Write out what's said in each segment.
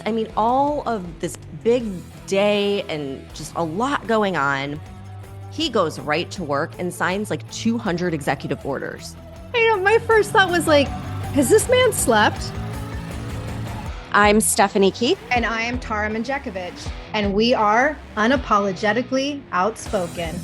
I mean, all of this big day and just a lot going on. He goes right to work and signs like 200 executive orders. I know, my first thought was like, has this man slept? I'm Stephanie Keith. And I am Tara Manjekovic, and we are unapologetically outspoken.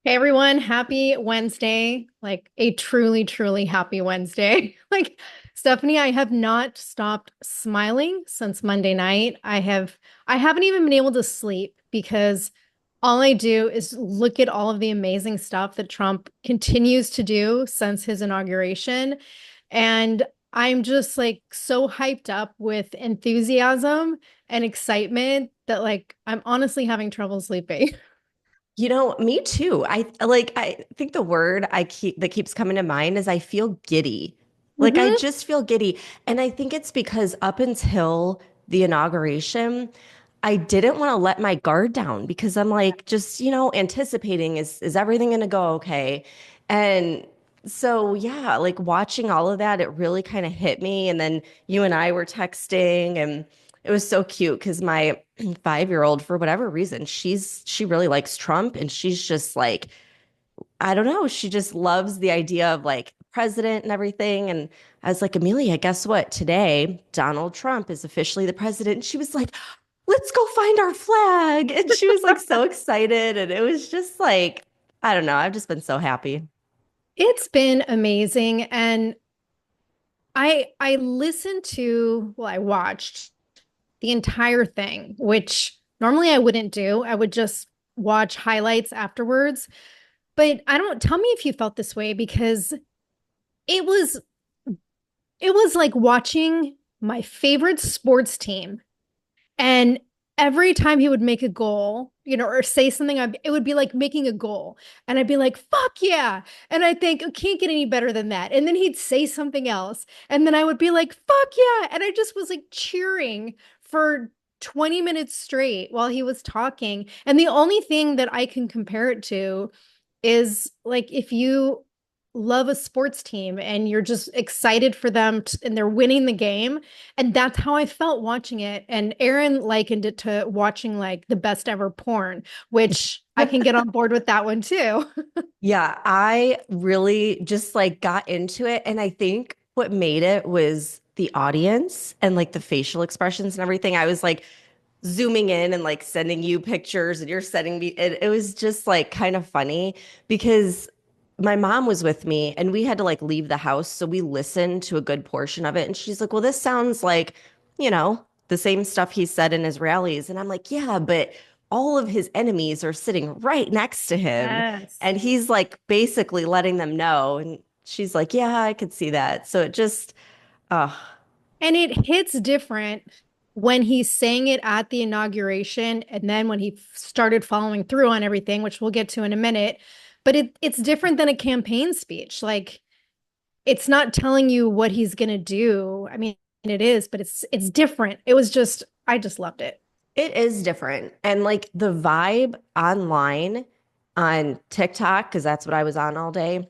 Hey everyone, happy Wednesday. Like a truly, truly happy Wednesday. Like Stephanie, I have not stopped smiling since Monday night. I haven't even been able to sleep because all I do is look at all of the amazing stuff that Trump continues to do since his inauguration. And I'm just like so hyped up with enthusiasm and excitement that like I'm honestly having trouble sleeping. Me too. I think the word I keep that keeps coming to mind is I feel giddy. Like I Mhm. just feel giddy. And I think it's because up until the inauguration, I didn't want to let my guard down because I'm like just, anticipating is everything going to go okay? And so yeah, like watching all of that, it really kind of hit me. And then you and I were texting and it was so cute because my 5-year-old, for whatever reason, she really likes Trump and she's just like, I don't know, she just loves the idea of like president and everything. And I was like, Amelia, guess what? Today, Donald Trump is officially the president. And she was like, let's go find our flag. And she was like so excited. And it was just like, I don't know, I've just been so happy. It's been amazing. And I listened to, well, I watched the entire thing, which normally I wouldn't do. I would just watch highlights afterwards. But I don't, tell me if you felt this way because it was it was like watching my favorite sports team. And every time he would make a goal, or say something, it would be like making a goal. And I'd be like, fuck yeah. And I think, it can't get any better than that. And then he'd say something else. And then I would be like, fuck yeah. And I just was like cheering for 20 minutes straight while he was talking. And the only thing that I can compare it to is like if you love a sports team and you're just excited for them and they're winning the game. And that's how I felt watching it. And Aaron likened it to watching like the best ever porn, which I can get on board with that one too. Yeah, I really just like got into it. And I think what made it was the audience and like the facial expressions and everything. I was like zooming in and like sending you pictures and you're sending me. It was just like kind of funny because my mom was with me and we had to like leave the house. So we listened to a good portion of it. And she's like, well, this sounds like, the same stuff he said in his rallies. And I'm like, yeah, but all of his enemies are sitting right next to him. Yes. And he's like basically letting them know. And she's like, yeah, I could see that. So it just, uh, And it hits different when he's saying it at the inauguration and then when he started following through on everything, which we'll get to in a minute. But it's different than a campaign speech. Like it's not telling you what he's going to do. I mean, it is, but it's different. It was just I just loved it. it is different. And like the vibe online on TikTok, because that's what I was on all day,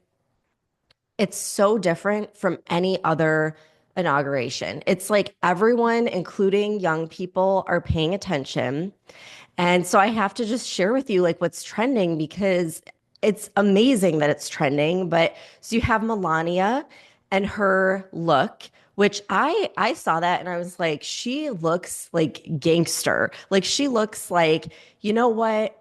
it's so different from any other inauguration. It's like everyone, including young people, are paying attention. And so I have to just share with you like what's trending because it's amazing that it's trending. But so you have Melania and her look, which I saw that and I was like, she looks like gangster. Like she looks like, you know what?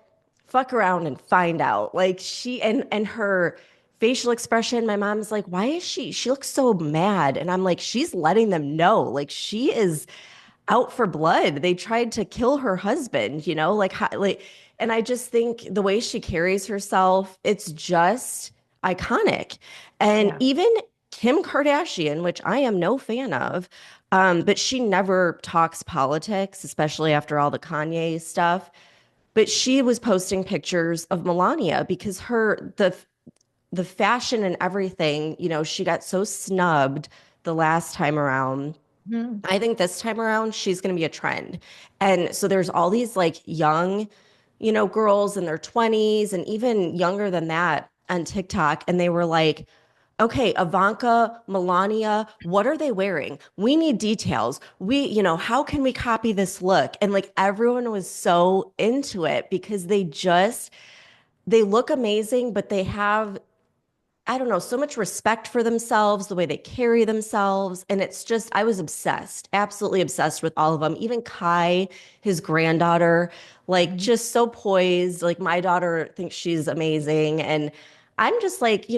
Fuck around and find out. Like she and her facial expression, my mom's like, why is she looks so mad? And I'm like, she's letting them know. Like she is out for blood. They tried to kill her husband, like how, like, and I just think the way she carries herself, it's just iconic. And Yeah. even Kim Kardashian, which I am no fan of, but she never talks politics, especially after all the Kanye stuff. But she was posting pictures of Melania because the fashion and everything, she got so snubbed the last time around. Mhm. I think this time around, she's going to be a trend. And so there's all these like young, girls in their 20s and even younger than that on TikTok. And they were like, Okay, Ivanka, Melania, what are they wearing? We need details. How can we copy this look? And like everyone was so into it because they look amazing, but they have, I don't know, so much respect for themselves, the way they carry themselves. And it's just, I was obsessed, absolutely obsessed with all of them. Even Kai, his granddaughter, like Mhm. just so poised. Like my daughter thinks she's amazing. And I'm just like, he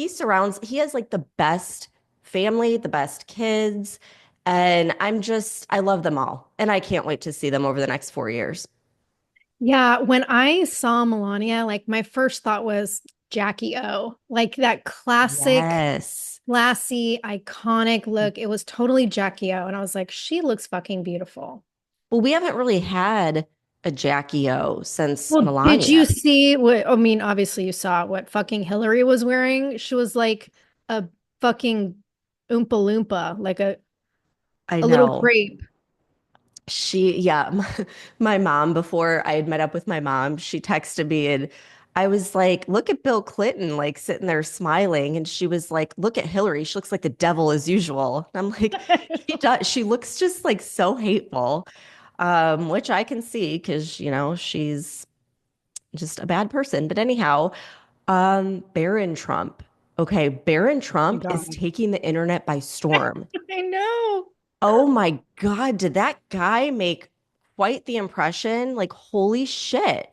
has like the best family, the best kids. And I love them all. And I can't wait to see them over the next 4 years. Yeah, when I saw Melania, like my first thought was Jackie O, like that classic, Yes. classy, iconic look. It was totally Jackie O. And I was like, she looks fucking beautiful. Well, we haven't really had a Jackie O since Well, did you Melania. see what, I mean, obviously you saw what fucking Hillary was wearing. She was like a fucking Oompa Loompa, like I a little know. grape. Yeah, my mom, before I had met up with my mom, she texted me and I was like, look at Bill Clinton, like sitting there smiling. And she was like, look at Hillary. She looks like the devil as usual. And I'm like, she does. She looks just like so hateful, which I can see because, she's just a bad person. But anyhow, Barron Trump. Okay, Barron Oh my Trump is God. taking the internet by storm. I know. Oh my God, did that guy make quite the impression? Like, holy shit.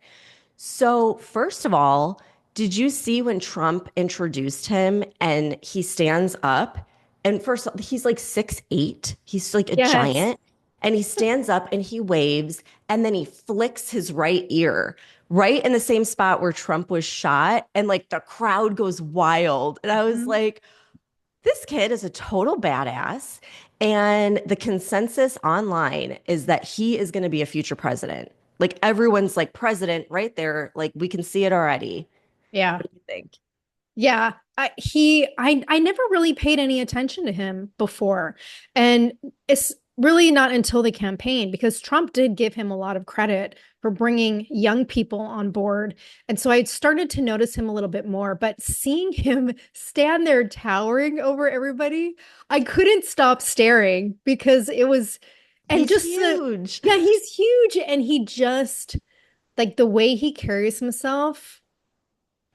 So, first of all, did you see when Trump introduced him and he stands up? And first, he's like 6'8". He's like a Yes. giant. And he stands up and he waves and then he flicks his right ear right in the same spot where Trump was shot. And like the crowd goes wild. And I was Mhm. like, this kid is a total badass. And the consensus online is that he is going to be a future president. Like everyone's like president right there. Like we can see it already. Yeah. What do you think? Yeah, I never really paid any attention to him before. And it's really not until the campaign because Trump did give him a lot of credit for bringing young people on board. And so I started to notice him a little bit more, but seeing him stand there towering over everybody, I couldn't stop staring because it was, and He's just huge. yeah, he's huge and he just like the way he carries himself,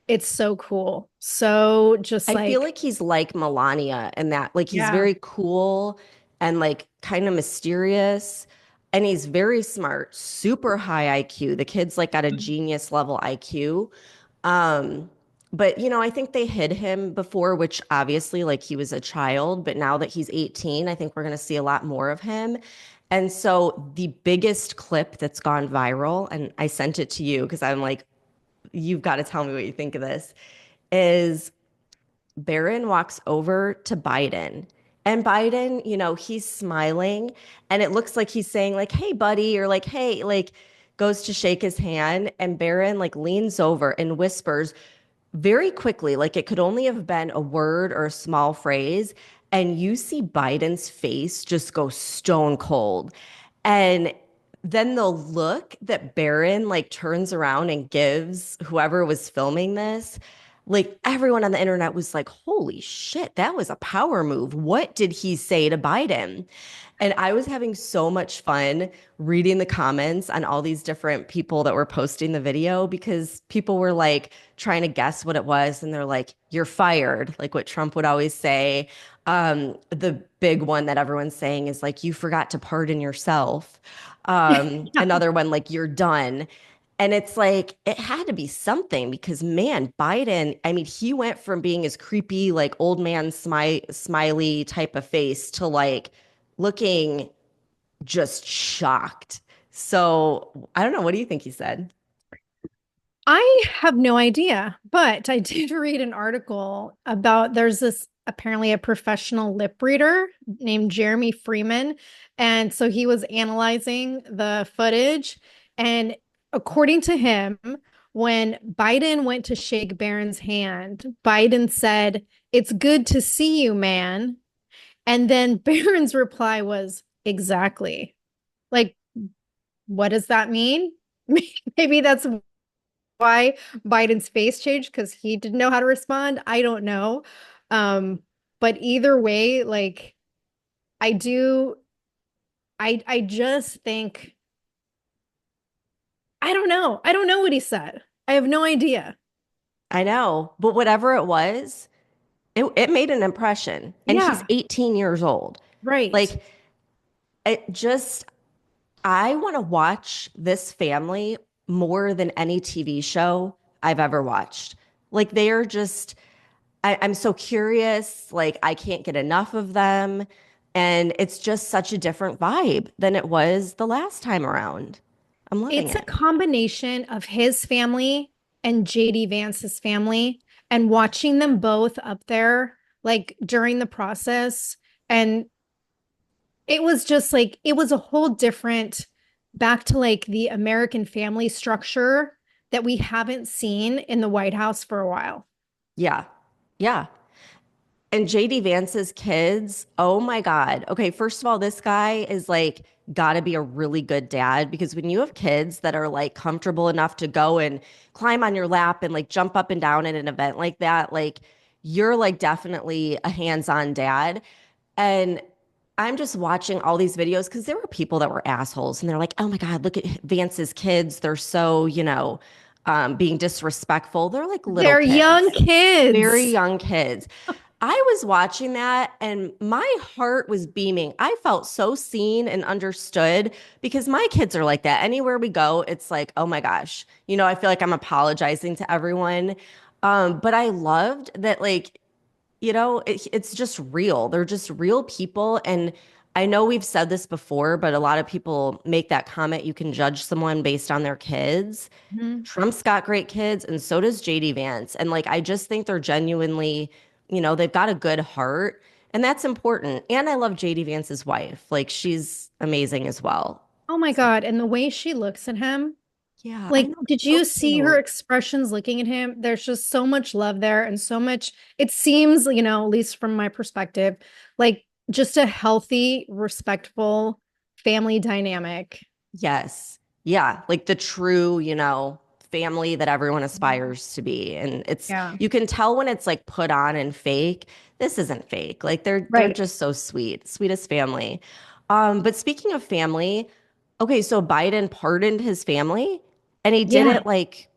it's so cool. So just I feel like, like he's like Melania and that like he's yeah. very cool and like kind of mysterious and he's very smart, super high IQ. The kid's like got a genius level IQ. Um, but I think they hid him before, which obviously like he was a child, but now that he's 18, I think we're going to see a lot more of him. And so the biggest clip that's gone viral, and I sent it to you because I'm like, you've got to tell me what you think of this, is Barron walks over to Biden. And Biden, he's smiling and it looks like he's saying like, "Hey buddy," or like, "Hey," like goes to shake his hand and Barron like leans over and whispers very quickly, like it could only have been a word or a small phrase, and you see Biden's face just go stone cold. And then the look that Barron like turns around and gives whoever was filming this, like everyone on the internet was like, holy shit, that was a power move. What did he say to Biden? And I was having so much fun reading the comments on all these different people that were posting the video because people were like trying to guess what it was. And they're like, you're fired, like what Trump would always say. The big one that everyone's saying is like, you forgot to pardon yourself. Yeah. Another one, like, you're done. And it's like, it had to be something because, man, Biden, I mean, he went from being his creepy, like old man smiley type of face to like looking just shocked. So I don't know. What do you think he said? I have no idea, but I did read an article about there's this apparently a professional lip reader named Jeremy Freeman. And so he was analyzing the footage. And according to him, when Biden went to shake Barron's hand, Biden said, "It's good to see you, man." And then Barron's reply was, "Exactly." Like, what does that mean? Maybe that's why Biden's face changed because he didn't know how to respond. I don't know. Um, but either way, like I do, I just think I don't know. I don't know what he said. I have no idea. I know, but whatever it was, it made an impression. And he's Yeah, 18 years old. right. Like, it just, I want to watch this family more than any TV show I've ever watched. Like, they are just, I'm so curious. Like, I can't get enough of them. And it's just such a different vibe than it was the last time around. I'm loving It's a it. combination of his family and JD Vance's family and watching them both up there like during the process. And it was just like it was a whole different back to like the American family structure that we haven't seen in the White House for a while. Yeah. Yeah. And JD Vance's kids, oh my God. Okay, first of all, this guy is like got to be a really good dad because when you have kids that are like comfortable enough to go and climb on your lap and like jump up and down at an event like that, like you're like definitely a hands-on dad. And I'm just watching all these videos because there were people that were assholes and they're like, oh my God, look at Vance's kids. They're so, being disrespectful. They're like little They're young kids, very kids. young kids. I was watching that and my heart was beaming. I felt so seen and understood because my kids are like that. Anywhere we go, it's like, oh my gosh, I feel like I'm apologizing to everyone. But I loved that, like, it's just real. They're just real people. And I know we've said this before, but a lot of people make that comment you can judge someone based on their kids. Mhm. Trump's got great kids, and so does JD Vance. And like, I just think they're genuinely, they've got a good heart, and that's important. And I love JD Vance's wife. Like, she's amazing as well. Oh my So, God. And the way she looks at him, yeah, I like, know. did So you see her cute. expressions looking at him? There's just so much love there and so much, it seems, at least from my perspective, like just a healthy, respectful family dynamic. Yes. Yeah. Like the true, family that everyone aspires to be. And Yeah. you can tell when it's like put on and fake. This isn't fake. Like they're Right. just so sweet, sweetest family. But speaking of family, okay, so Biden pardoned his family and he did Yeah. it like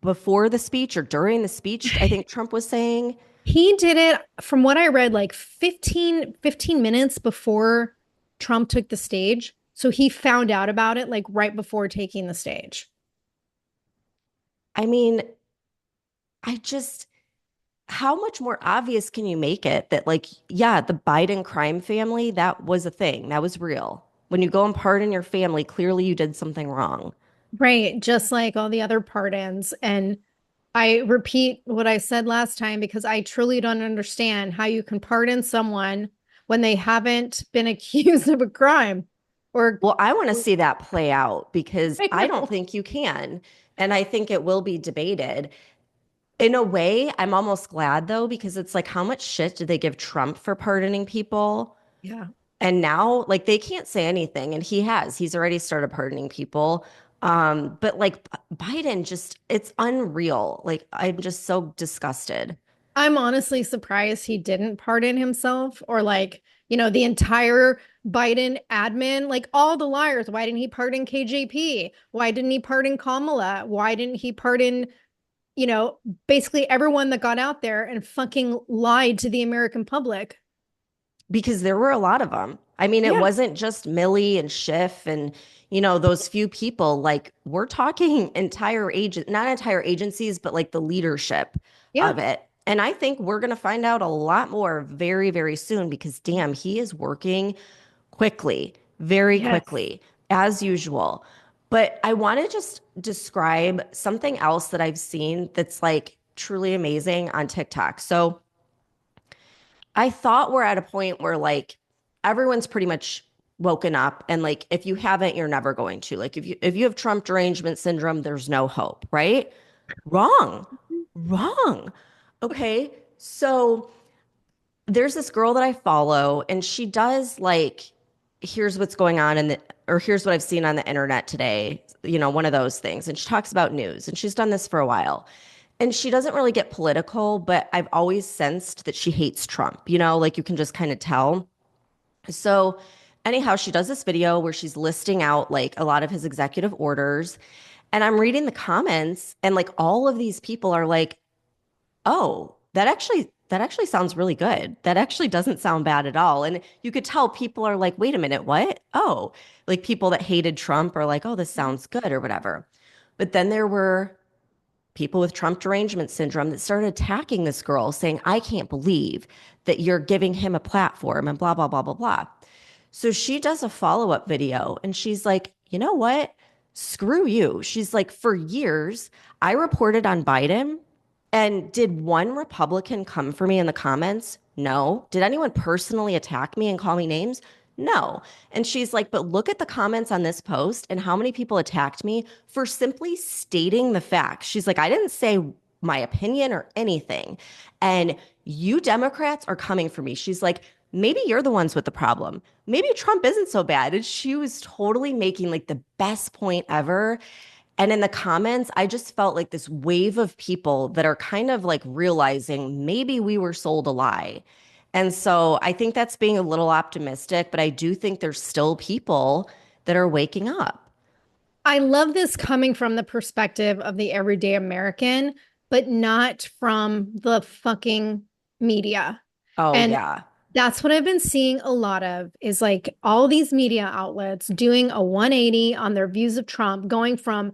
before the speech or during the speech, I think Trump was saying. He did it from what I read, like 15 minutes before Trump took the stage. So he found out about it like right before taking the stage. I mean, I just how much more obvious can you make it that, like, yeah, the Biden crime family, that was a thing, that was real. When you go and pardon your family, clearly you did something wrong. Right. Just like all the other pardons. And I repeat what I said last time because I truly don't understand how you can pardon someone when they haven't been accused of a crime. Or Well, I want to see that play out because I I don't know. think you can. And I think it will be debated. In a way, I'm almost glad though, because it's like, how much shit did they give Trump for pardoning people? Yeah. And now, like, they can't say anything. And he's already started pardoning people. But like Biden, just, it's unreal. Like, I'm just so disgusted. I'm honestly surprised he didn't pardon himself or like, the entire Biden admin, like all the liars. Why didn't he pardon KJP? Why didn't he pardon Kamala? Why didn't he pardon, you know, basically everyone that got out there and fucking lied to the American public? Because there were a lot of them. I mean, it Yeah. wasn't just Millie and Schiff and, those few people. Like, we're talking not entire agencies, but like the leadership Yeah. of it. And I think we're going to find out a lot more very, very soon because, damn, he is working quickly, very Yes. quickly, as usual. But I want to just describe something else that I've seen that's like truly amazing on TikTok. So, I thought we're at a point where like everyone's pretty much woken up and like if you haven't, you're never going to. Like if you have Trump derangement syndrome, there's no hope, right? Wrong. Wrong. Okay. So there's this girl that I follow and she does like here's what's going on in the or here's what I've seen on the internet today, one of those things. And she talks about news, and she's done this for a while. And she doesn't really get political, but I've always sensed that she hates Trump, like you can just kind of tell. So, anyhow, she does this video where she's listing out like a lot of his executive orders. And I'm reading the comments, and like all of these people are like, oh, that actually sounds really good. That actually doesn't sound bad at all. And you could tell people are like, wait a minute, what? Oh, like people that hated Trump are like, oh, this sounds good or whatever. But then there were people with Trump derangement syndrome that started attacking this girl, saying, I can't believe that you're giving him a platform and blah, blah, blah, blah, blah. So she does a follow up video and she's like, you know what? Screw you. She's like, for years, I reported on Biden. And did one Republican come for me in the comments? No. Did anyone personally attack me and call me names? No. And she's like, but look at the comments on this post and how many people attacked me for simply stating the facts. She's like, I didn't say my opinion or anything. And you Democrats are coming for me. She's like, maybe you're the ones with the problem. Maybe Trump isn't so bad. And she was totally making like the best point ever. And in the comments, I just felt like this wave of people that are kind of like realizing maybe we were sold a lie. And so I think that's being a little optimistic, but I do think there's still people that are waking up. I love this coming from the perspective of the everyday American, but not from the fucking media. Oh, And yeah. that's what I've been seeing a lot of is like all these media outlets doing a 180 on their views of Trump, going from,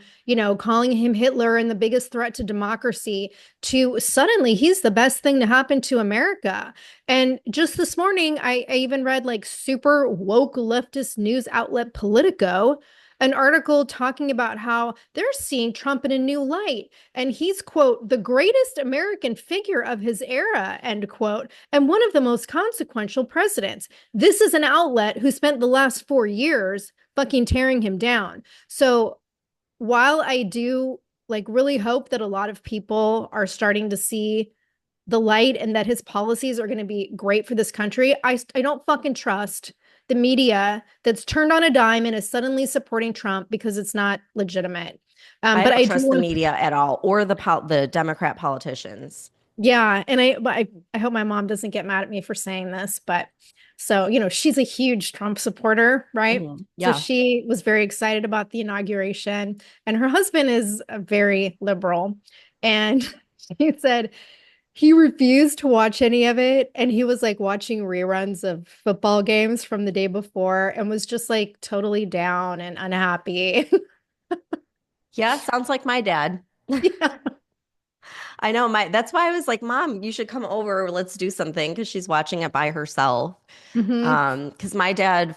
calling him Hitler and the biggest threat to democracy to suddenly he's the best thing to happen to America. And just this morning, I even read like super woke leftist news outlet Politico, an article talking about how they're seeing Trump in a new light. And he's, quote, the greatest American figure of his era, end quote, and one of the most consequential presidents. This is an outlet who spent the last 4 years fucking tearing him down. So while I do like really hope that a lot of people are starting to see the light and that his policies are going to be great for this country, I don't fucking trust the media that's turned on a dime and is suddenly supporting Trump because it's not legitimate. I But don't I do trust the want to, media at all or the Democrat politicians. yeah, and I hope my mom doesn't get mad at me for saying this, but so she's a huge Trump supporter, right? So Yeah. she was very excited about the inauguration, and her husband is a very liberal, and she said he refused to watch any of it, and he was like watching reruns of football games from the day before and was just like totally down and unhappy. Yeah, sounds like my dad. Yeah. I know that's why I was like, Mom, you should come over. Let's do something because she's watching it by herself. Hmm. Because my dad,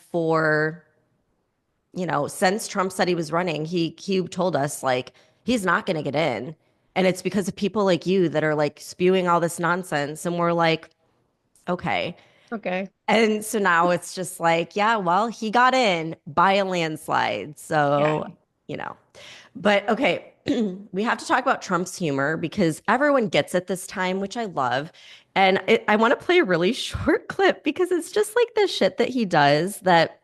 since Trump said he was running, he told us like he's not going to get in, and it's because of people like you that are like spewing all this nonsense, and we're like, okay. Okay. And so now it's just like, yeah, well, he got in by a landslide, Yeah. so you know. But okay, we have to talk about Trump's humor because everyone gets it this time, which I love. And I want to play a really short clip because it's just like the shit that he does that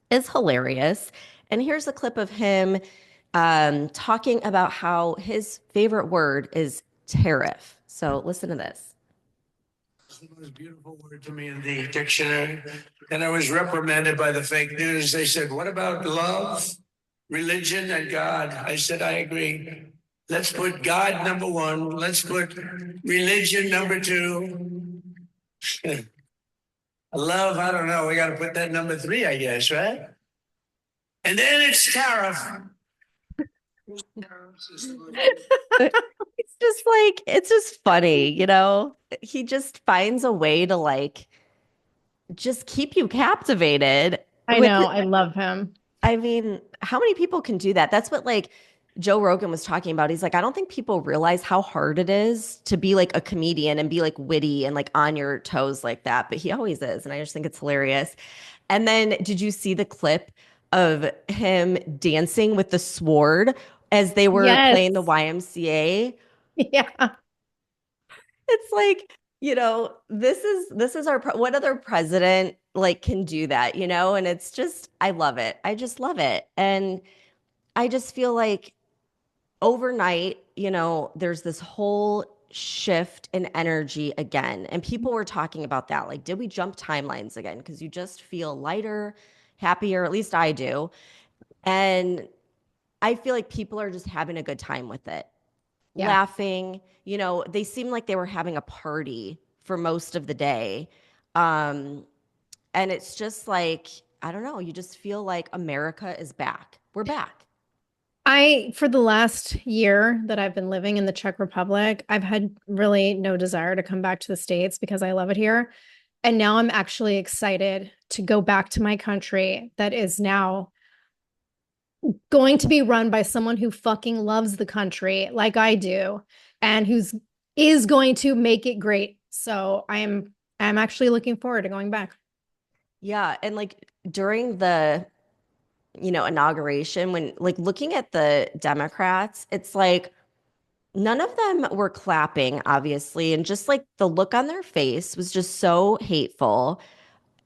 is hilarious. And here's a clip of him talking about how his favorite word is tariff. So listen to this. It's the most beautiful word to me in the dictionary. And I was reprimanded by the fake news. They said, what about love, religion, and God? I said, I agree. Let's put God number one. Let's put religion number two. Love, I don't know. We got to put that number three, I guess, right? And then it's tariff. It's just funny, He just finds a way to like just keep you captivated I with know. I love him. I mean, how many people can do that? That's what like Joe Rogan was talking about. He's like, I don't think people realize how hard it is to be like a comedian and be like witty and like on your toes like that. But he always is. And I just think it's hilarious. And then did you see the clip of him dancing with the sword as they were Yes. playing the YMCA? Yeah. It's like, this is what other president like can do that, you know? And it's just, I love it. I just love it. And I just feel like overnight, there's this whole shift in energy again. And people were talking about that. Like, did we jump timelines again? Because you just feel lighter, happier, at least I do. And I feel like people are just having a good time with it, Yeah. laughing. They seem like they were having a party for most of the day. Um, and it's just like, I don't know, you just feel like America is back. We're back. For the last year that I've been living in the Czech Republic, I've had really no desire to come back to the States because I love it here. And now I'm actually excited to go back to my country that is now going to be run by someone who fucking loves the country like I do and who's is going to make it great. So I'm actually looking forward to going back. Yeah. And like during the, inauguration, when like looking at the Democrats, it's like none of them were clapping, obviously. And just like the look on their face was just so hateful,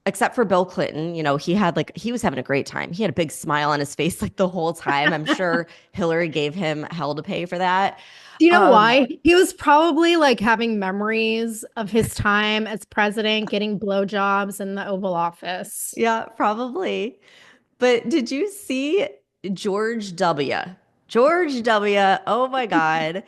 except for Bill Clinton. He was having a great time. He had a big smile on his face like the whole time. I'm sure Hillary gave him hell to pay for that. Do you know Um, why? He was probably like having memories of his time as president, getting blowjobs in the Oval Office. yeah, probably. But did you see George W? George W. Oh my God.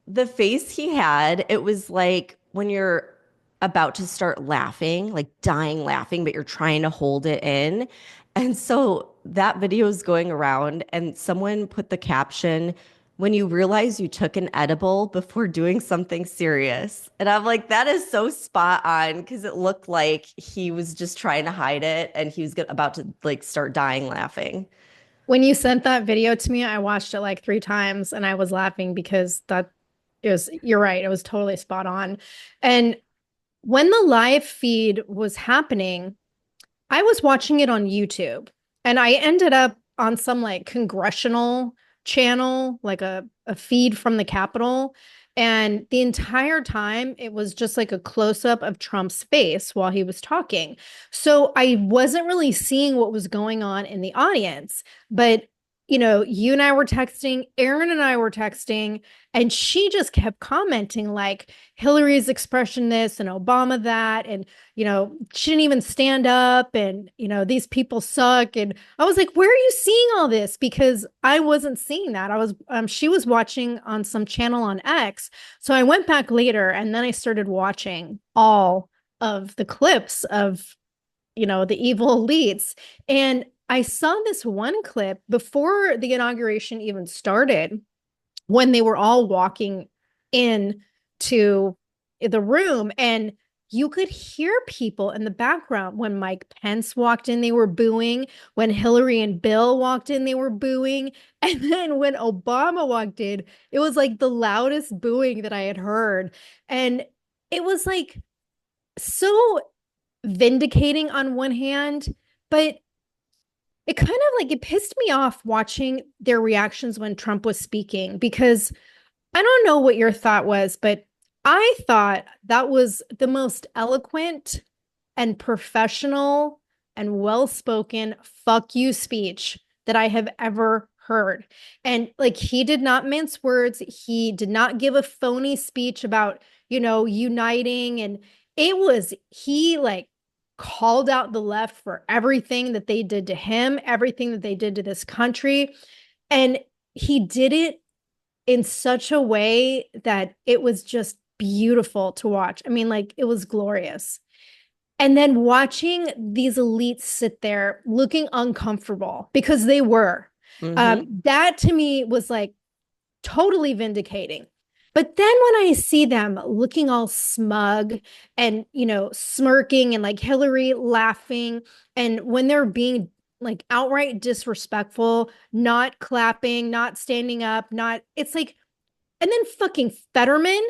The face he had, it was like when you're about to start laughing, like dying laughing, but you're trying to hold it in. And so that video is going around, and someone put the caption, when you realize you took an edible before doing something serious. And I'm like, that is so spot on because it looked like he was just trying to hide it and he was about to like start dying laughing. When you sent that video to me, I watched it like 3 times and I was laughing because you're right, it was totally spot on. And when the live feed was happening, I was watching it on YouTube and I ended up on some like congressional channel, like a feed from the Capitol. And the entire time, it was just like a close up of Trump's face while he was talking. So I wasn't really seeing what was going on in the audience. But, you and I were texting, Aaron and I were texting, and she just kept commenting like Hillary's expression this and Obama that. And she didn't even stand up and, these people suck. And I was like, where are you seeing all this? Because I wasn't seeing that. She was watching on some channel on X. So I went back later and then I started watching all of the clips of, the evil elites. And I saw this one clip before the inauguration even started when they were all walking in to the room and you could hear people in the background. When Mike Pence walked in, they were booing. When Hillary and Bill walked in, they were booing. And then when Obama walked in, it was like the loudest booing that I had heard. And it was like so vindicating on one hand, but it kind of like it pissed me off watching their reactions when Trump was speaking because I don't know what your thought was, but I thought that was the most eloquent and professional and well-spoken fuck you speech that I have ever heard. And like he did not mince words. He did not give a phony speech about, uniting. And he like called out the left for everything that they did to him, everything that they did to this country. And he did it in such a way that it was just beautiful to watch. I mean, like it was glorious. And then watching these elites sit there looking uncomfortable because they were, Hmm. that to me was like totally vindicating. But then when I see them looking all smug and, smirking and like Hillary laughing, and when they're being like outright disrespectful, not clapping, not standing up, it's like, and then fucking Fetterman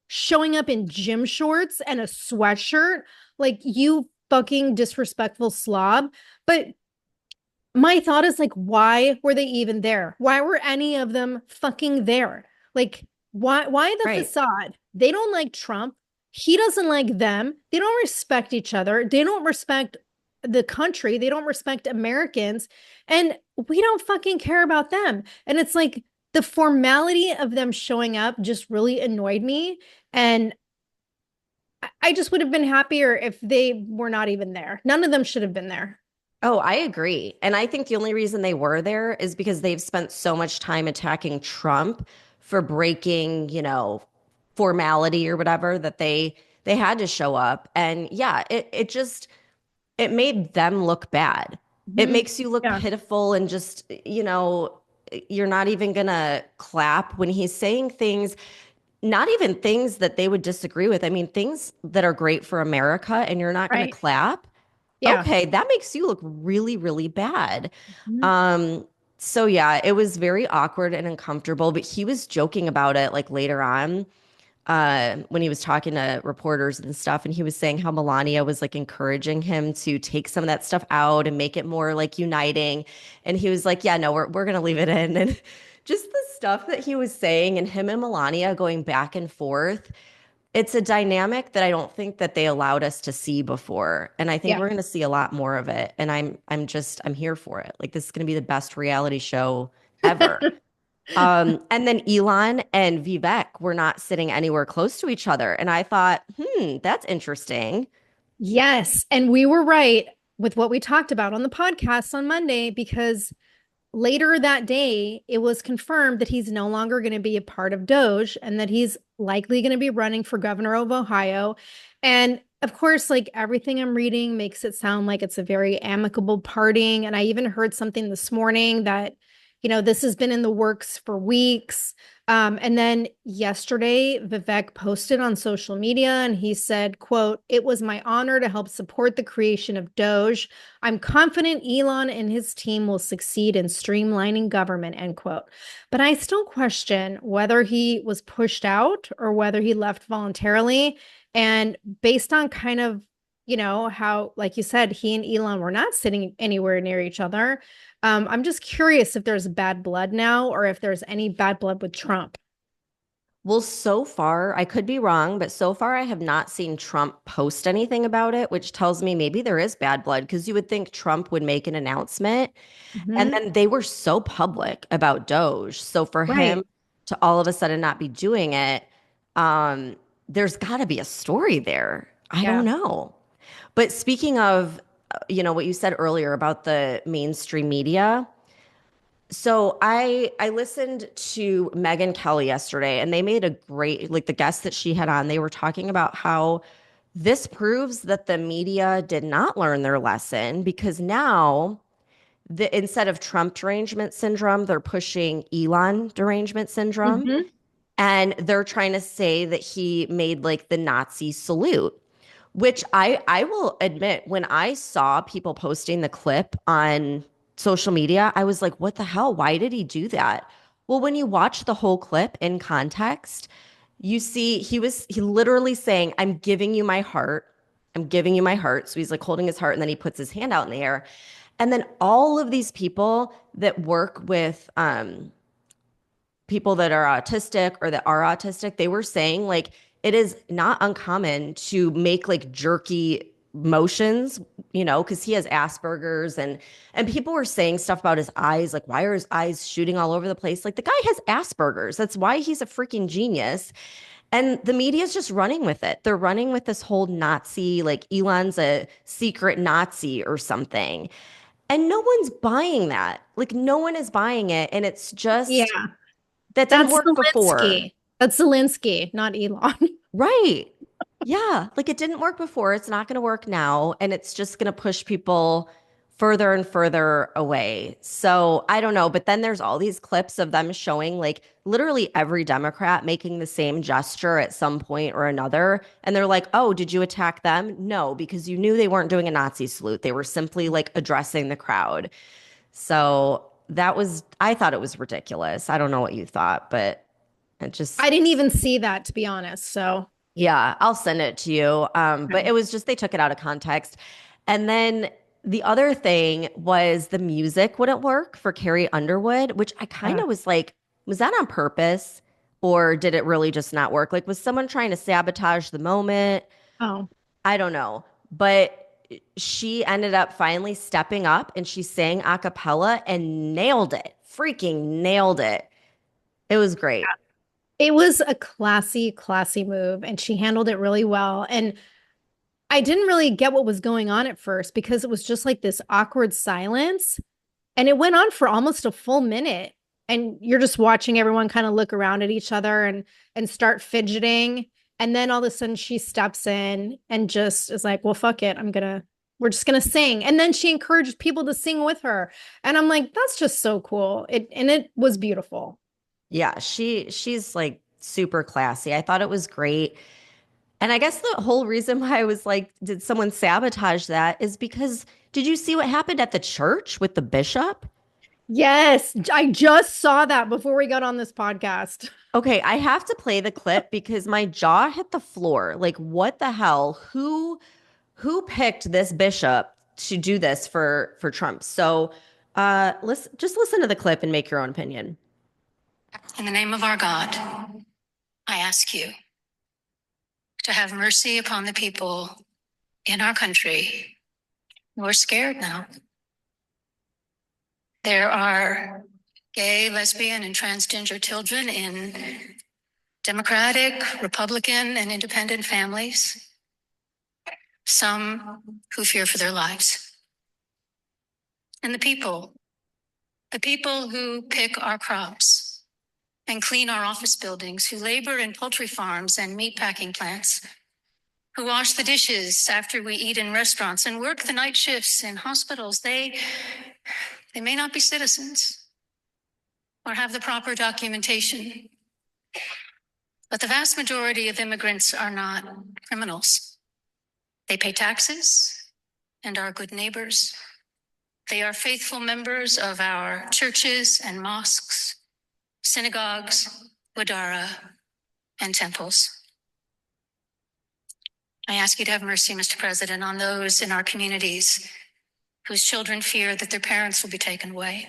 showing up in gym shorts and a sweatshirt, like you fucking disrespectful slob. But my thought is like, why were they even there? Why were any of them fucking there? Like, why the Right. facade? They don't like Trump. He doesn't like them. They don't respect each other. They don't respect the country. They don't respect Americans. And we don't fucking care about them. And it's like the formality of them showing up just really annoyed me. And I just would have been happier if they were not even there. None of them should have been there. Oh, I agree. And I think the only reason they were there is because they've spent so much time attacking Trump for breaking, formality or whatever that they had to show up. And yeah, it just it made them look bad. It Mhm. makes you look Yeah. pitiful and just, you're not even gonna clap when he's saying things, not even things that they would disagree with. I mean, things that are great for America and you're not gonna Right. clap. Yeah. Okay, that makes you look really, really bad. Mhm. Um, so yeah, it was very awkward and uncomfortable, but he was joking about it like later on, when he was talking to reporters and stuff, and he was saying how Melania was like encouraging him to take some of that stuff out and make it more like uniting. And he was like, "Yeah, no, we're gonna leave it in." And just the stuff that he was saying, and him and Melania going back and forth, it's a dynamic that I don't think that they allowed us to see before. And I think Yeah. we're going to see a lot more of it. And I'm here for it. Like this is going to be the best reality show ever. And then Elon and Vivek were not sitting anywhere close to each other. And I thought, that's interesting. Yes. And we were right with what we talked about on the podcast on Monday because later that day, it was confirmed that he's no longer going to be a part of Doge and that he's likely going to be running for governor of Ohio. And of course, like everything I'm reading makes it sound like it's a very amicable parting. And I even heard something this morning that, this has been in the works for weeks. And then yesterday, Vivek posted on social media and he said, quote, "It was my honor to help support the creation of Doge. I'm confident Elon and his team will succeed in streamlining government," end quote. But I still question whether he was pushed out or whether he left voluntarily. And based on kind of, how, like you said, he and Elon were not sitting anywhere near each other. I'm just curious if there's bad blood now or if there's any bad blood with Trump. Well, so far, I could be wrong, but so far I have not seen Trump post anything about it, which tells me maybe there is bad blood because you would think Trump would make an announcement. And Mhm. then they were so public about Doge. So for him Right. to all of a sudden not be doing it, um, there's got to be a story there. I don't Yeah. know. But speaking of, what you said earlier about the mainstream media, so I listened to Megyn Kelly yesterday, and they made a great, like the guests that she had on, they were talking about how this proves that the media did not learn their lesson because now instead of Trump derangement syndrome, they're pushing Elon derangement syndrome. Hmm. And they're trying to say that he made like the Nazi salute, which I will admit, when I saw people posting the clip on social media, I was like, what the hell? Why did he do that? Well, when you watch the whole clip in context, you see he literally saying, "I'm giving you my heart. I'm giving you my heart." So he's like holding his heart and then he puts his hand out in the air. And then all of these people that work with people that are autistic or that are autistic, they were saying like it is not uncommon to make like jerky motions, because he has Asperger's, and people were saying stuff about his eyes, like why are his eyes shooting all over the place? Like the guy has Asperger's. That's why he's a freaking genius. And the media is just running with it. They're running with this whole Nazi, like Elon's a secret Nazi or something. And no one's buying that. Like no one is buying it. And it's just Yeah. that didn't That's work before. Zelensky. That's Zelensky, not Elon. Right. Yeah. Like it didn't work before. It's not going to work now. And it's just going to push people further and further away. So I don't know. But then there's all these clips of them showing like literally every Democrat making the same gesture at some point or another. And they're like, oh, did you attack them? No, because you knew they weren't doing a Nazi salute. They were simply like addressing the crowd. So I thought it was ridiculous. I don't know what you thought, but it just, I didn't even see that, to be honest. So, yeah, I'll send it to you. But okay. it was just they took it out of context. And then the other thing was the music wouldn't work for Carrie Underwood, which I kind Uh, of was like, was that on purpose? Or did it really just not work? Like, was someone trying to sabotage the moment? Oh, I don't know. But she ended up finally stepping up and she sang a cappella and nailed it. Freaking nailed it. It was great. it was a classy move, and she handled it really well. And I didn't really get what was going on at first because it was just like this awkward silence. And it went on for almost a full minute. And you're just watching everyone kind of look around at each other and start fidgeting. And then all of a sudden she steps in and just is like, well, fuck it. We're just gonna sing. And then she encouraged people to sing with her. And I'm like, that's just so cool. It was beautiful. Yeah, she's like super classy. I thought it was great. And I guess the whole reason why I was like, did someone sabotage that is because did you see what happened at the church with the bishop? Yes, I just saw that before we got on this podcast. Okay, I have to play the clip because my jaw hit the floor. Like, what the hell? Who picked this bishop to do this for Trump? So, listen, just listen to the clip and make your own opinion. In the name of our God, I ask you to have mercy upon the people in our country who are scared now. There are gay, lesbian, and transgender children in Democratic, Republican, and independent families, some who fear for their lives. And the people who pick our crops and clean our office buildings, who labor in poultry farms and meatpacking plants, who wash the dishes after we eat in restaurants and work the night shifts in hospitals, they may not be citizens or have the proper documentation, but the vast majority of immigrants are not criminals. They pay taxes and are good neighbors. They are faithful members of our churches and mosques, synagogues, wadara, and temples. I ask you to have mercy, Mr. President, on those in our communities whose children fear that their parents will be taken away,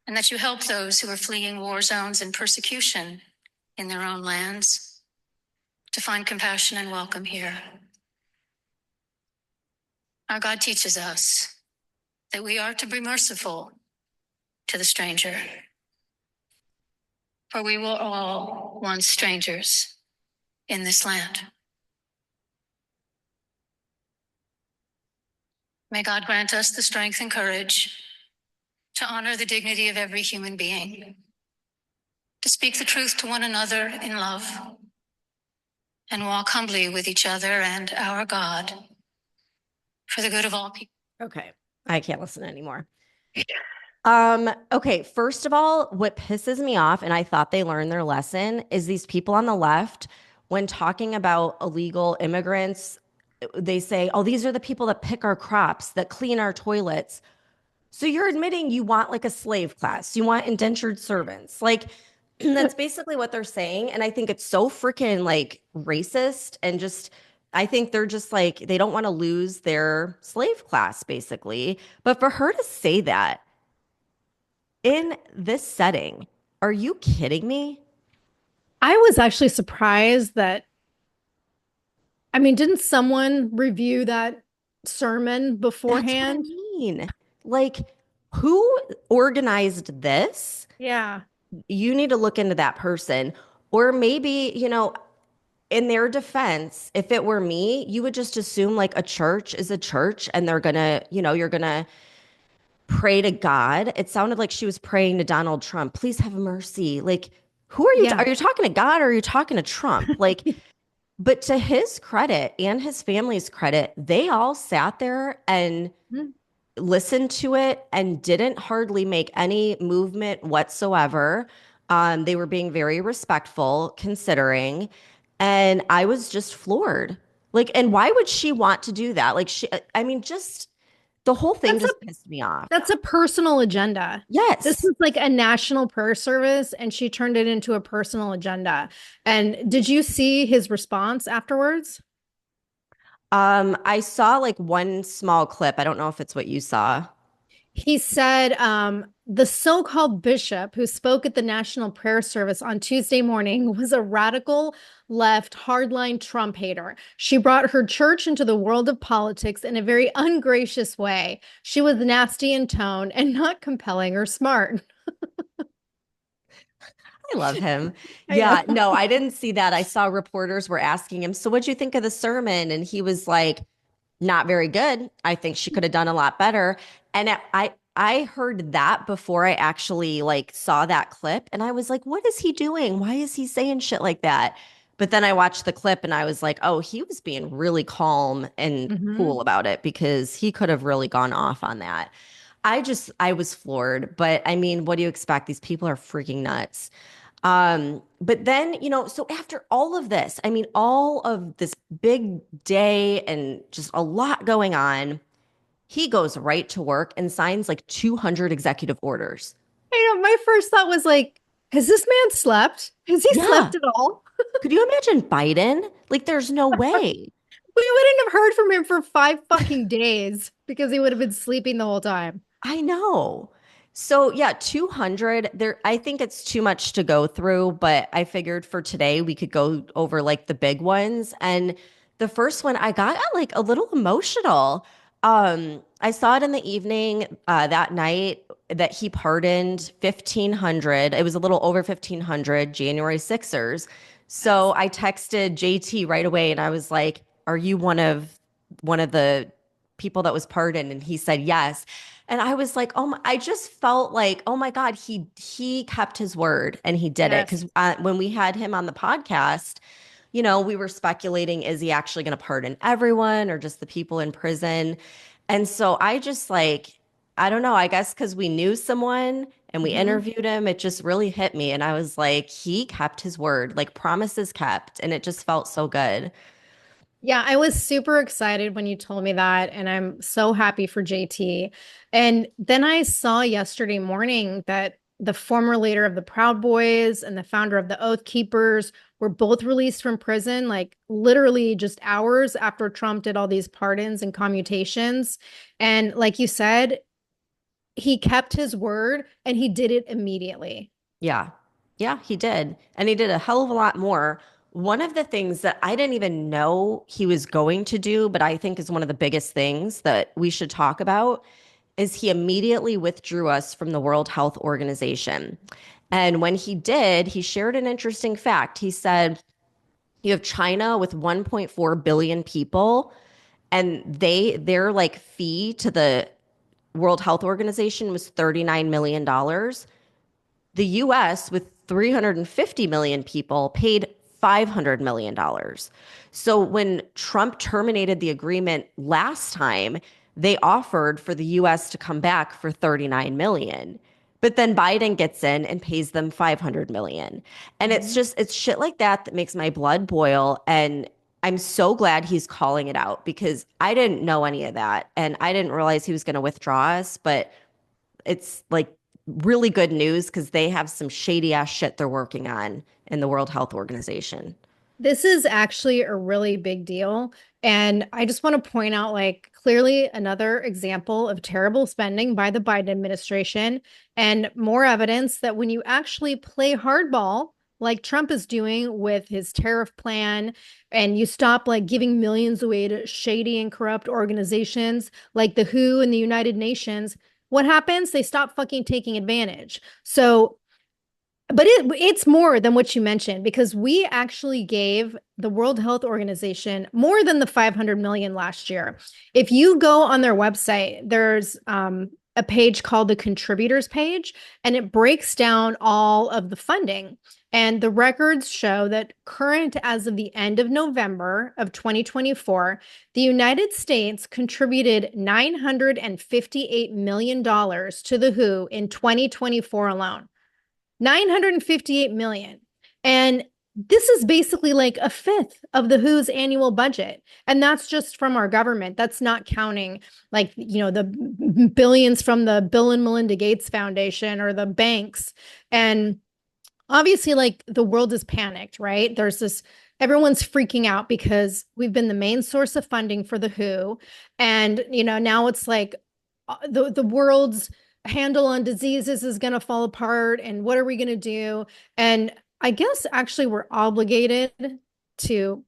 and that you help those who are fleeing war zones and persecution in their own lands to find compassion and welcome here. Our God teaches us that we are to be merciful to the stranger, for we were all once strangers in this land. May God grant us the strength and courage to honor the dignity of every human being, to speak the truth to one another in love, and walk humbly with each other and our God for the good of all people. Okay, I can't listen anymore. Okay, first of all, what pisses me off, and I thought they learned their lesson, is these people on the left, when talking about illegal immigrants, they say, oh, these are the people that pick our crops, that clean our toilets. So you're admitting you want like a slave class, you want indentured servants. Like that's basically what they're saying. And I think it's so freaking like racist and just I think they're just like they don't want to lose their slave class, basically. But for her to say that in this setting, are you kidding me? I was actually surprised that, I mean, didn't someone review that sermon That's what I beforehand? mean. Like, who organized this? Yeah. You need to look into that person. Or maybe, in their defense, if it were me, you would just assume like a church is a church and they're gonna, you're gonna pray to God. It sounded like she was praying to Donald Trump. Please have mercy. Like, who are you? Yeah. Are you talking to God or are you talking to Trump? Like, but to his credit and his family's credit, they all sat there and Mhm. listened to it and didn't hardly make any movement whatsoever. They were being very respectful considering. And I was just floored. Like, and why would she want to do that? Like, I mean, just the whole thing That's a just pissed me off. that's a personal agenda. This Yes. is like a national prayer service, and she turned it into a personal agenda. And did you see his response afterwards? I saw like one small clip. I don't know if it's what you saw. He said the so-called bishop who spoke at the National Prayer Service on Tuesday morning was a radical left hardline Trump hater. She brought her church into the world of politics in a very ungracious way. She was nasty in tone and not compelling or smart. I love him. I Yeah, know. no, I didn't see that. I saw reporters were asking him, so what'd you think of the sermon? And he was like, not very good. I think she could have done a lot better. And I heard that before I actually like saw that clip and I was like, what is he doing? Why is he saying shit like that? But then I watched the clip and I was like, oh, he was being really calm and Mhm. cool about it because he could have really gone off on that. I was floored, but I mean, what do you expect? These people are freaking nuts. But then, so after all of this, I mean, all of this big day and just a lot going on, he goes right to work and signs like 200 executive orders. I know. My first thought was like, has this man slept? Has he Yeah. slept at all? Could you imagine Biden? Like, there's no way. We wouldn't have heard from him for 5 fucking days because he would have been sleeping the whole time. I know. So yeah, 200 there I think it's too much to go through, but I figured for today we could go over like the big ones. And the first one I got like a little emotional. I saw it in the evening that night that he pardoned 1,500. It was a little over 1,500 January Sixers. Yes. So I texted JT right away and I was like, "Are you one of the people that was pardoned?" And he said yes. And I was like, oh my, I just felt like, oh my God, he kept his word and he did it. Yes. Because when we had him on the podcast, we were speculating, is he actually going to pardon everyone or just the people in prison? And so I just like, I don't know, I guess because we knew someone and we Mhm. interviewed him, it just really hit me. And I was like, he kept his word, like promises kept. And it just felt so good. Yeah, I was super excited when you told me that, and I'm so happy for JT. And then I saw yesterday morning that the former leader of the Proud Boys and the founder of the Oath Keepers were both released from prison, like literally just hours after Trump did all these pardons and commutations. And like you said, he kept his word and he did it immediately. Yeah. Yeah, he did. And he did a hell of a lot more. One of the things that I didn't even know he was going to do, but I think is one of the biggest things that we should talk about, is he immediately withdrew us from the World Health Organization. And when he did, he shared an interesting fact. He said, you have China with 1.4 billion people, and their like fee to the World Health Organization was $39 million. The US, with 350 million people, paid $500 million. So when Trump terminated the agreement last time, they offered for the US to come back for 39 million. But then Biden gets in and pays them 500 million. And Mhm. it's shit like that that makes my blood boil. And I'm so glad he's calling it out because I didn't know any of that. And I didn't realize he was going to withdraw us. But it's like really good news because they have some shady ass shit they're working on in the World Health Organization. This is actually a really big deal. And I just want to point out, like, clearly another example of terrible spending by the Biden administration, and more evidence that when you actually play hardball, like Trump is doing with his tariff plan, and you stop like giving millions away to shady and corrupt organizations like the WHO and the United Nations, what happens? They stop fucking taking advantage. So but it's more than what you mentioned because we actually gave the World Health Organization more than the 500 million last year. If you go on their website, there's a page called the contributors page, and it breaks down all of the funding. And the records show that current as of the end of November of 2024, the United States contributed $958 million to the WHO in 2024 alone. 958 million. And this is basically like a fifth of the WHO's annual budget. And that's just from our government. That's not counting like, the billions from the Bill and Melinda Gates Foundation or the banks. And obviously, like the world is panicked, right? Everyone's freaking out because we've been the main source of funding for the WHO. And, now it's like, the world's handle on diseases is going to fall apart, and what are we going to do? And I guess actually we're obligated to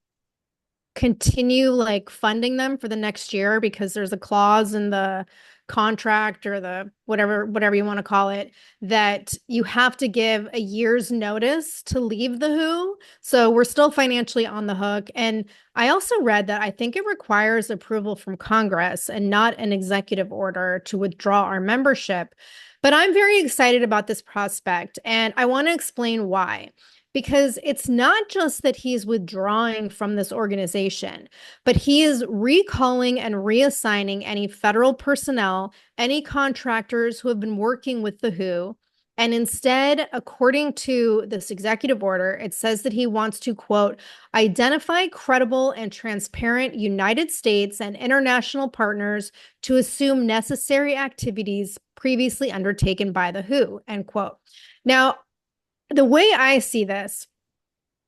continue like funding them for the next year because there's a clause in the contract or the whatever you want to call it that you have to give a year's notice to leave the WHO. So we're still financially on the hook. And I also read that I think it requires approval from Congress and not an executive order to withdraw our membership. But I'm very excited about this prospect, and I want to explain why. Because it's not just that he's withdrawing from this organization, but he is recalling and reassigning any federal personnel, any contractors who have been working with the WHO. And instead, according to this executive order, it says that he wants to, quote, identify credible and transparent United States and international partners to assume necessary activities previously undertaken by the WHO, end quote. Now, the way I see this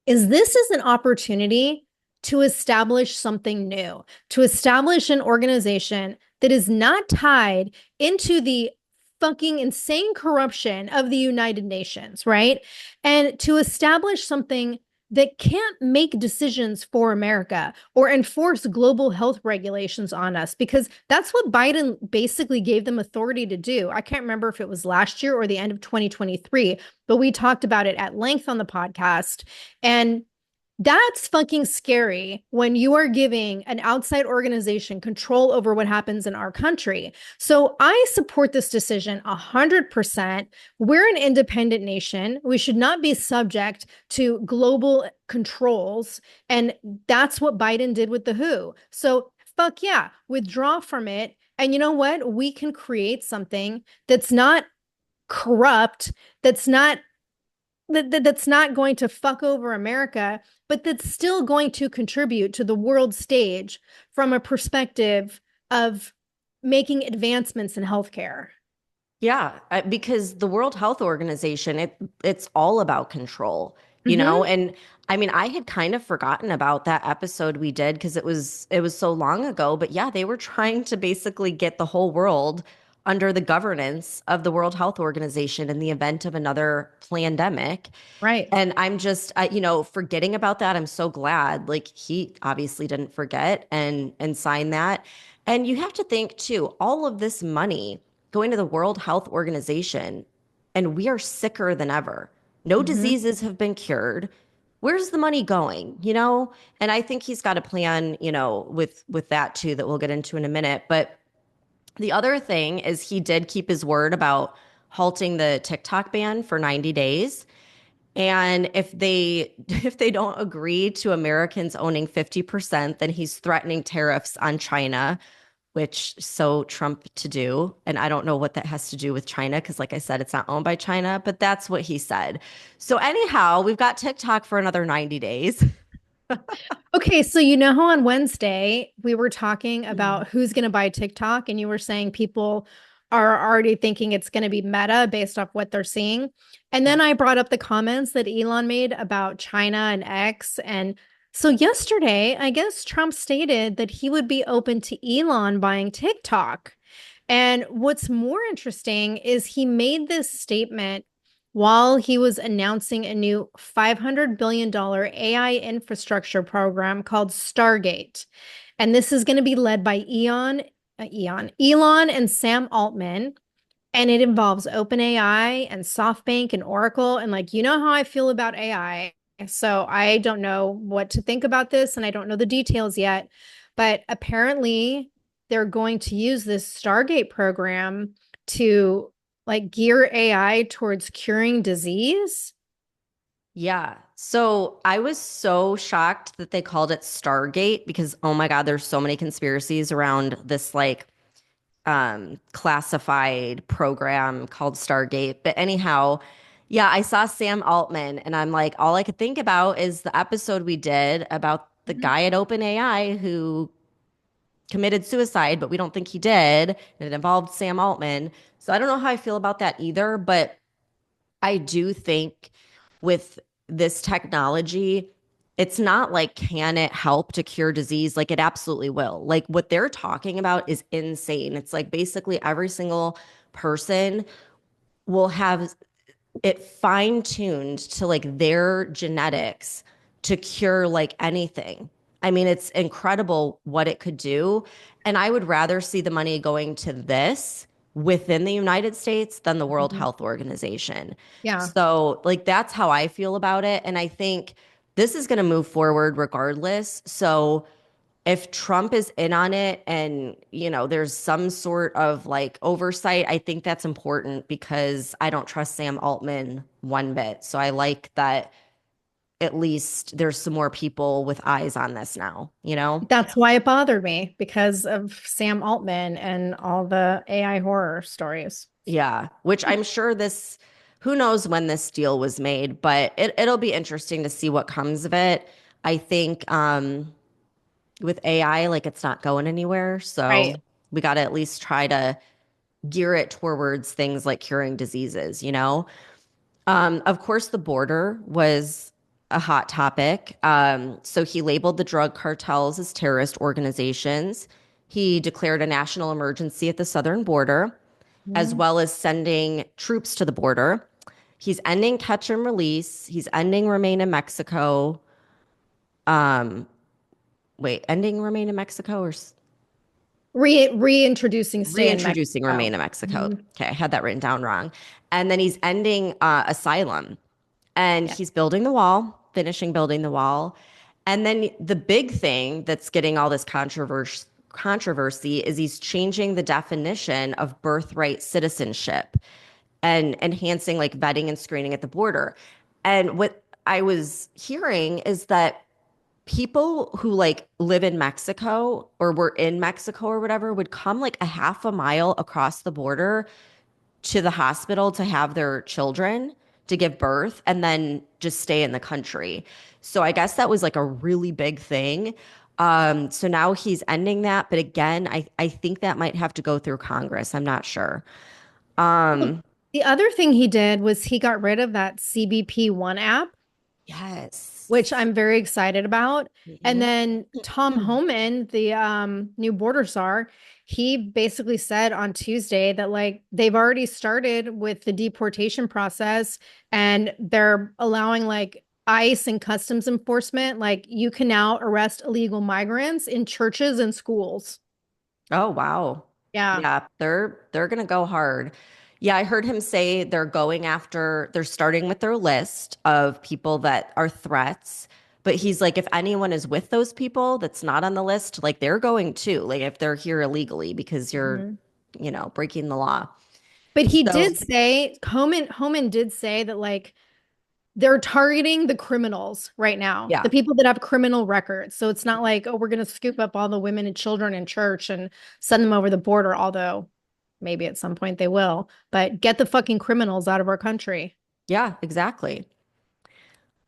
is an opportunity to establish something new, to establish an organization that is not tied into the fucking insane corruption of the United Nations, right? And to establish something that can't make decisions for America or enforce global health regulations on us, because that's what Biden basically gave them authority to do. I can't remember if it was last year or the end of 2023, but we talked about it at length on the podcast. And that's fucking scary when you are giving an outside organization control over what happens in our country. So I support this decision 100%. We're an independent nation. We should not be subject to global controls. And that's what Biden did with the WHO. So fuck yeah, withdraw from it. And you know what? We can create something that's not corrupt, that's not going to fuck over America, but that's still going to contribute to the world stage from a perspective of making advancements in healthcare. Yeah, because the World Health Organization, it's all about control, you know? Mm-hmm. And I mean, I had kind of forgotten about that episode we did because it was so long ago, but yeah, they were trying to basically get the whole world under the governance of the World Health Organization in the event of another pandemic. Right. And I'm just, forgetting about that. I'm so glad. Like he obviously didn't forget and sign that. And you have to think too, all of this money going to the World Health Organization, and we are sicker than ever. No Mm-hmm. diseases have been cured. Where's the money going? And I think he's got a plan, with that too that we'll get into in a minute. But the other thing is he did keep his word about halting the TikTok ban for 90 days. And if they if they don't agree to Americans owning 50%, then he's threatening tariffs on China, which so Trump to do. And I don't know what that has to do with China because like I said, it's not owned by China, but that's what he said. So anyhow, we've got TikTok for another 90 days. Okay, so you know how on Wednesday we were talking about who's going to buy TikTok, and you were saying people are already thinking it's going to be Meta based off what they're seeing. And Yeah. then I brought up the comments that Elon made about China and X. And so yesterday, I guess Trump stated that he would be open to Elon buying TikTok. And what's more interesting is he made this statement while he was announcing a new $500 billion AI infrastructure program called Stargate. And this is going to be led by Elon and Sam Altman. And it involves OpenAI and SoftBank and Oracle. And like, you know how I feel about AI. So I don't know what to think about this, and I don't know the details yet. But apparently, they're going to use this Stargate program to like gear AI towards curing disease. Yeah. So I was so shocked that they called it Stargate because oh my God, there's so many conspiracies around this like classified program called Stargate. But anyhow, yeah, I saw Sam Altman and I'm like, all I could think about is the episode we did about the Mhm. guy at OpenAI who committed suicide, but we don't think he did. And it involved Sam Altman. So I don't know how I feel about that either, but I do think with this technology, it's not like, can it help to cure disease? Like, it absolutely will. Like, what they're talking about is insane. It's like basically every single person will have it fine tuned to like their genetics to cure like anything. I mean, it's incredible what it could do. And I would rather see the money going to this within the United States than the World Mhm. Health Organization. Yeah. So, like, that's how I feel about it. And I think this is going to move forward regardless. So, if Trump is in on it and, there's some sort of like oversight, I think that's important because I don't trust Sam Altman one bit. So I like that at least there's some more people with eyes on this now, you know? That's why it bothered me because of Sam Altman and all the AI horror stories. Yeah, which I'm sure who knows when this deal was made, but it'll be interesting to see what comes of it. I think with AI, like it's not going anywhere. So Right. we got to at least try to gear it towards things like curing diseases, you know? Of course, the border was a hot topic. So he labeled the drug cartels as terrorist organizations. He declared a national emergency at the southern border, as Mhm. well as sending troops to the border. He's ending catch and release. He's ending remain in Mexico. Um, Wait, ending remain in Mexico or Reintroducing stay in reintroducing remain Mexico. in Mexico? Mhm. Okay, I had that written down wrong. And then he's ending asylum. And Yeah. he's building the wall, finishing building the wall. And then the big thing that's getting all this controversy is he's changing the definition of birthright citizenship and enhancing like vetting and screening at the border. And what I was hearing is that people who like live in Mexico or were in Mexico or whatever would come like a half a mile across the border to the hospital to have their children to give birth and then just stay in the country. So I guess that was like a really big thing. So now he's ending that, but again, I think that might have to go through Congress. I'm not sure. Well, Um, the other thing he did was he got rid of that CBP One app, which yes. I'm very excited about. And Mhm. then Tom Homan, the new border czar, he basically said on Tuesday that like they've already started with the deportation process and they're allowing like ICE and customs enforcement, like you can now arrest illegal migrants in churches and schools. Oh, wow. Yeah. Yeah, they're gonna go hard. Yeah, I heard him say they're starting with their list of people that are threats. But he's like, if anyone is with those people that's not on the list, like they're going too, like if they're here illegally because you're, Mhm. breaking the law. But he So did say, Homan did say that like they're targeting the criminals right now, the yeah, people that have criminal records. So it's not like, oh, we're going to scoop up all the women and children in church and send them over the border, although maybe at some point they will, but get the fucking criminals out of our country. yeah, exactly.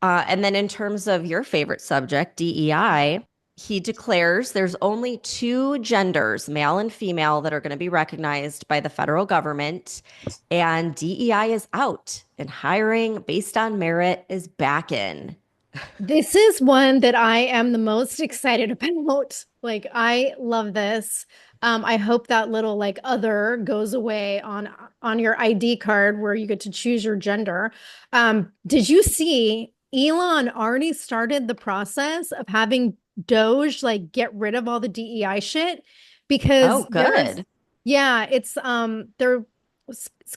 And then in terms of your favorite subject, DEI, he declares there's only two genders, male and female, that are going to be recognized by the federal government. And DEI is out, and hiring based on merit is back in. This is one that I am the most excited about. Like, I love this. I hope that little like other goes away on your ID card where you get to choose your gender. Did you see Elon already started the process of having Doge like get rid of all the DEI shit? Oh, Because good. yeah, it's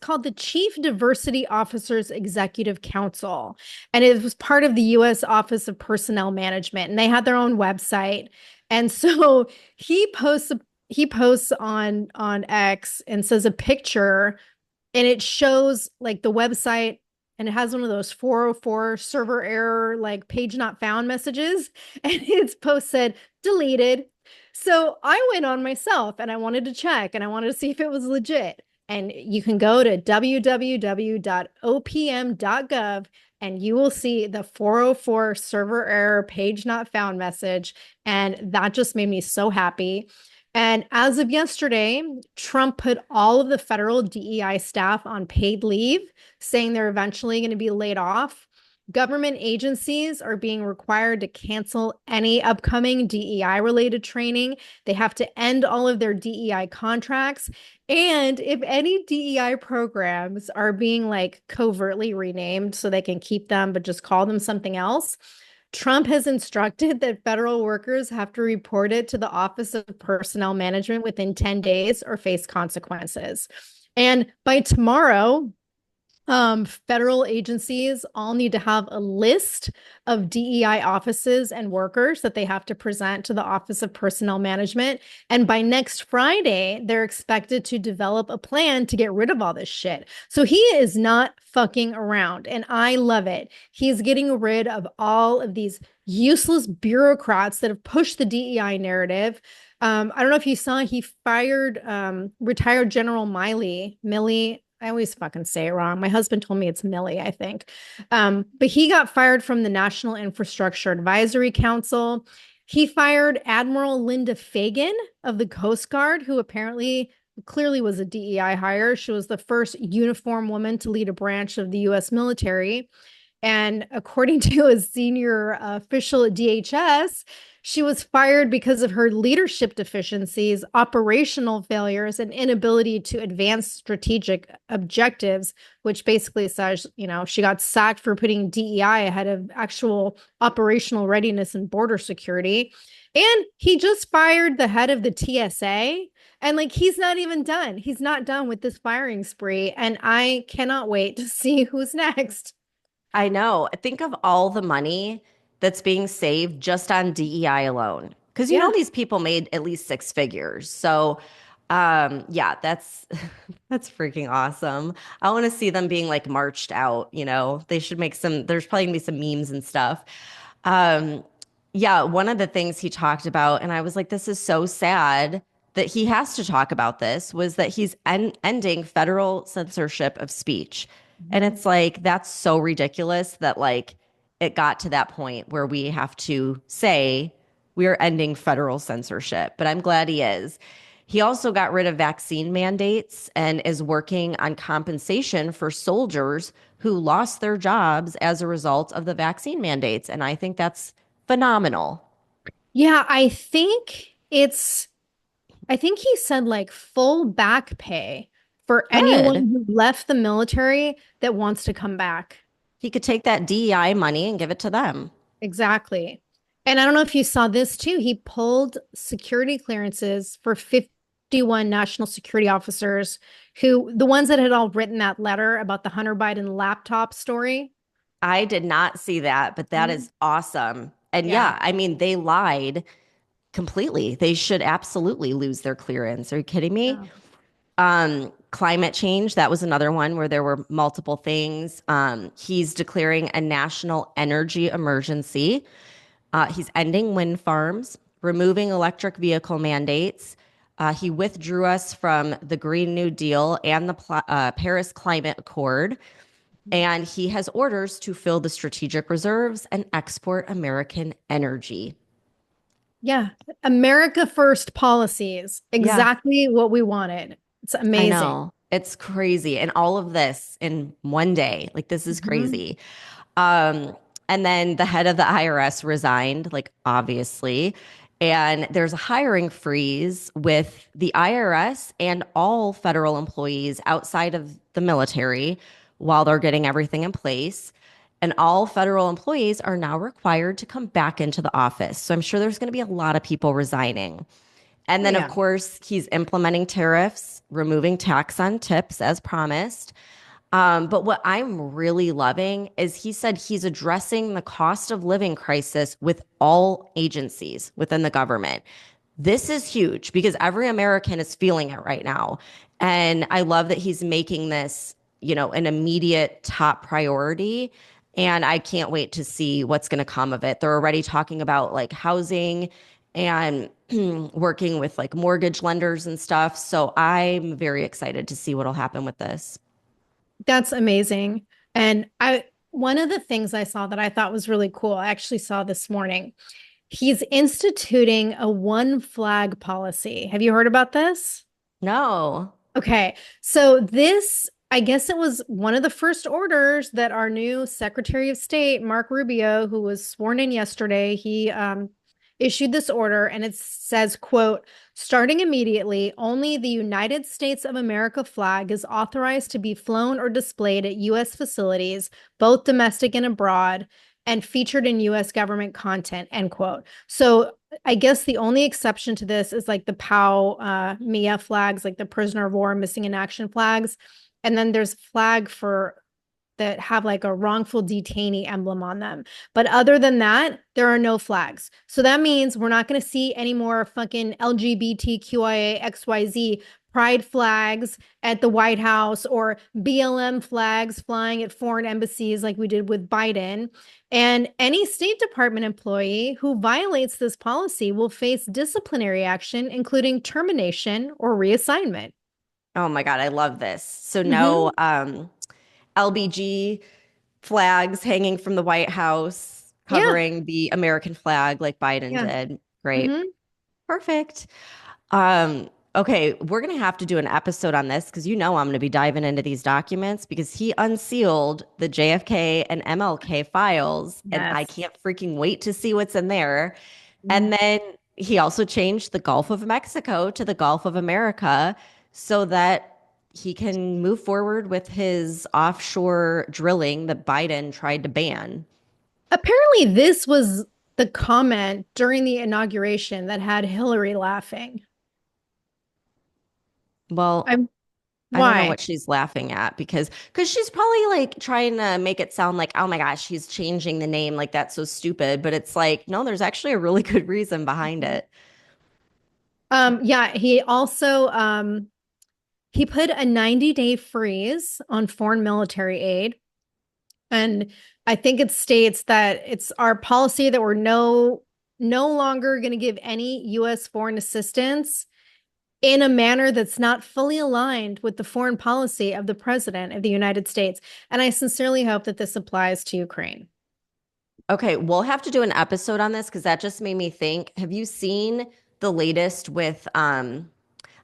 called the Chief Diversity Officers Executive Council, and it was part of the U.S. Office of Personnel Management, and they had their own website. And so he posts on X and says a picture, and it shows like the website, and it has one of those 404 server error like page not found messages, and its post said deleted. So I went on myself and I wanted to check and I wanted to see if it was legit. And you can go to www.opm.gov and you will see the 404 server error page not found message. And that just made me so happy. And as of yesterday, Trump put all of the federal DEI staff on paid leave, saying they're eventually going to be laid off. Government agencies are being required to cancel any upcoming DEI related training. They have to end all of their DEI contracts. And if any DEI programs are being like covertly renamed so they can keep them, but just call them something else, Trump has instructed that federal workers have to report it to the Office of Personnel Management within 10 days or face consequences. And by tomorrow, federal agencies all need to have a list of DEI offices and workers that they have to present to the Office of Personnel Management. And by next Friday, they're expected to develop a plan to get rid of all this shit. So he is not fucking around, and I love it. He's getting rid of all of these useless bureaucrats that have pushed the DEI narrative. I don't know if you saw, he fired retired General Milley. I always fucking say it wrong. My husband told me it's Millie, I think. But he got fired from the National Infrastructure Advisory Council. He fired Admiral Linda Fagan of the Coast Guard, who apparently clearly was a DEI hire. She was the first uniform woman to lead a branch of the US military. And according to a senior official at DHS, she was fired because of her leadership deficiencies, operational failures, and inability to advance strategic objectives, which basically says, she got sacked for putting DEI ahead of actual operational readiness and border security. And he just fired the head of the TSA. And like, he's not even done. He's not done with this firing spree. And I cannot wait to see who's next. I know. Think of all the money that's being saved just on DEI alone. Because Yeah. these people made at least six figures. So yeah, that's that's freaking awesome. I want to see them being like marched out. They should make there's probably gonna be some memes and stuff. Um, yeah, one of the things he talked about, and I was like, this is so sad that he has to talk about this, was that he's ending federal censorship of speech. And it's like, that's so ridiculous that like it got to that point where we have to say we are ending federal censorship. But I'm glad he is. He also got rid of vaccine mandates and is working on compensation for soldiers who lost their jobs as a result of the vaccine mandates. And I think that's phenomenal. Yeah, I think he said like full back pay for anyone Good. who left the military that wants to come back. He could take that DEI money and give it to them. Exactly. And I don't know if you saw this too. He pulled security clearances for 51 national security officers the ones that had all written that letter about the Hunter Biden laptop story. I did not see that, but that Mhm. is awesome. And Yeah. yeah, I mean, they lied completely. They should absolutely lose their clearance. Are you kidding me? Yeah. Climate change, that was another one where there were multiple things. He's declaring a national energy emergency. He's ending wind farms, removing electric vehicle mandates. He withdrew us from the Green New Deal and the Paris Climate Accord. And he has orders to fill the strategic reserves and export American energy. Yeah. America first policies. Yeah, Exactly what we wanted. It's I amazing. know. It's crazy. And all of this in one day. Like, this is Mhm. crazy. Um, and then the head of the IRS resigned, like, obviously. And there's a hiring freeze with the IRS and all federal employees outside of the military while they're getting everything in place. And all federal employees are now required to come back into the office. So I'm sure there's going to be a lot of people resigning. And Oh, then, of yeah. course, he's implementing tariffs, removing tax on tips as promised. But what I'm really loving is he said he's addressing the cost of living crisis with all agencies within the government. This is huge because every American is feeling it right now. And I love that he's making this, an immediate top priority. And I can't wait to see what's going to come of it. They're already talking about like housing and working with like mortgage lenders and stuff. So I'm very excited to see what'll happen with this. That's amazing. And one of the things I saw that I thought was really cool, I actually saw this morning. He's instituting a one flag policy. Have you heard about this? No. Okay. So this I guess it was one of the first orders that our new Secretary of State, Mark Rubio, who was sworn in yesterday, he issued this order, and it says, quote, starting immediately, only the United States of America flag is authorized to be flown or displayed at U.S. facilities, both domestic and abroad, and featured in U.S. government content, end quote. So I guess the only exception to this is like the POW, MIA flags, like the prisoner of war, missing in action flags. And then there's flag for that have like a wrongful detainee emblem on them. But other than that, there are no flags. So that means we're not going to see any more fucking LGBTQIA XYZ pride flags at the White House or BLM flags flying at foreign embassies like we did with Biden. And any State Department employee who violates this policy will face disciplinary action, including termination or reassignment. Oh my God, I love this. So no Mm-hmm. LBG flags hanging from the White House Yeah. covering the American flag like Biden Yeah. did. Great. Mm-hmm. Perfect. Okay, we're gonna have to do an episode on this because you know I'm gonna be diving into these documents because he unsealed the JFK and MLK files, and I Yes. can't freaking wait to see what's in there. And then he also changed the Gulf of Mexico to the Gulf of America so that he can move forward with his offshore drilling that Biden tried to ban. Apparently, this was the comment during the inauguration that had Hillary laughing. Well, I'm I don't know why? what she's laughing at because she's probably like trying to make it sound like, oh my gosh, he's changing the name, like that's so stupid. But it's like, no, there's actually a really good reason behind it. Yeah, he also he put a 90-day freeze on foreign military aid. And I think it states that it's our policy that we're no longer going to give any US foreign assistance in a manner that's not fully aligned with the foreign policy of the president of the United States. And I sincerely hope that this applies to Ukraine. Okay, we'll have to do an episode on this because that just made me think. Have you seen the latest with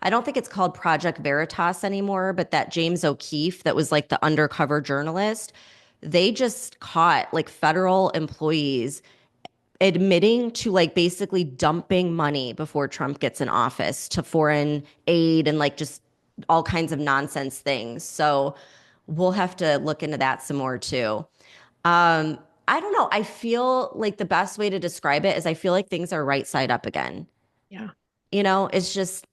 I don't think it's called Project Veritas anymore, but that James O'Keefe that was like the undercover journalist, they just caught like federal employees admitting to like basically dumping money before Trump gets in office to foreign aid and like just all kinds of nonsense things. So we'll have to look into that some more too. Um, I don't know. I feel like the best way to describe it is I feel like things are right side up again. Yeah. It's just,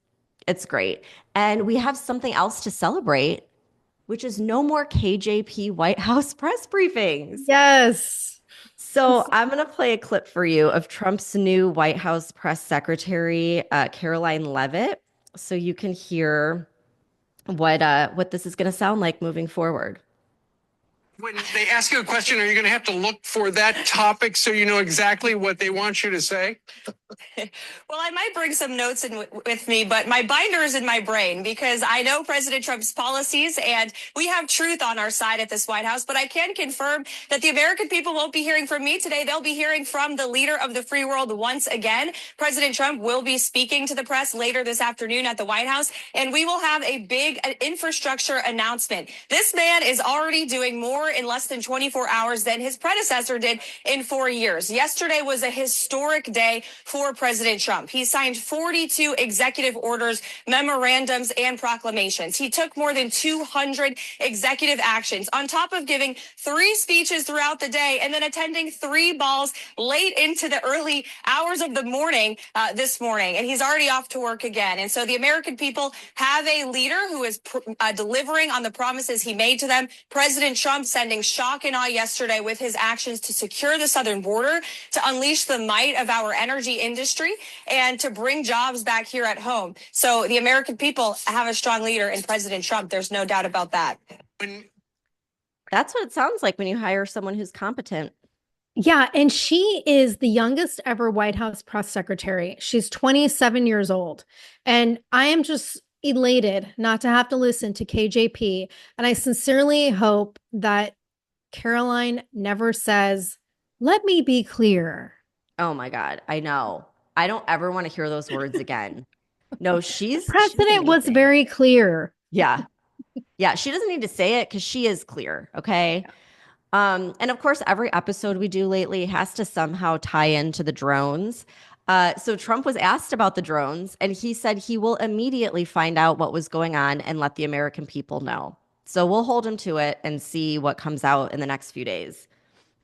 it's great. And we have something else to celebrate, which is no more KJP White House press briefings. Yes. So I'm going to play a clip for you of Trump's new White House press secretary, Caroline Levitt, so you can hear what this is going to sound like moving forward. When they ask you a question, are you going to have to look for that topic so you know exactly what they want you to say? Well, I might bring some notes with me, but my binder is in my brain because I know President Trump's policies and we have truth on our side at this White House. But I can confirm that the American people won't be hearing from me today. They'll be hearing from the leader of the free world once again. President Trump will be speaking to the press later this afternoon at the White House, and we will have a big infrastructure announcement. This man is already doing more in less than 24 hours than his predecessor did in 4 years. Yesterday was a historic day for President Trump. He signed 42 executive orders, memorandums, and proclamations. He took more than 200 executive actions on top of giving 3 speeches throughout the day and then attending 3 balls late into the early hours of the morning this morning. And he's already off to work again. And so the American people have a leader who is delivering on the promises he made to them. President Trump sending shock and awe yesterday with his actions to secure the southern border, to unleash the might of our energy industry, and to bring jobs back here at home. So the American people have a strong leader in President Trump. There's no doubt about that. That's what it sounds like when you hire someone who's competent. Yeah, and she is the youngest ever White House press secretary. She's 27 years old. And I am just elated not to have to listen to KJP. And I sincerely hope that Caroline never says, let me be clear. Oh my God, I know. I don't ever want to hear those words again. No, The she's president was amazing. very clear. Yeah. Yeah, she doesn't need to say it because she is clear. Okay. And of course, every episode we do lately has to somehow tie into the drones. So Trump was asked about the drones, and he said he will immediately find out what was going on and let the American people know. So we'll hold him to it and see what comes out in the next few days.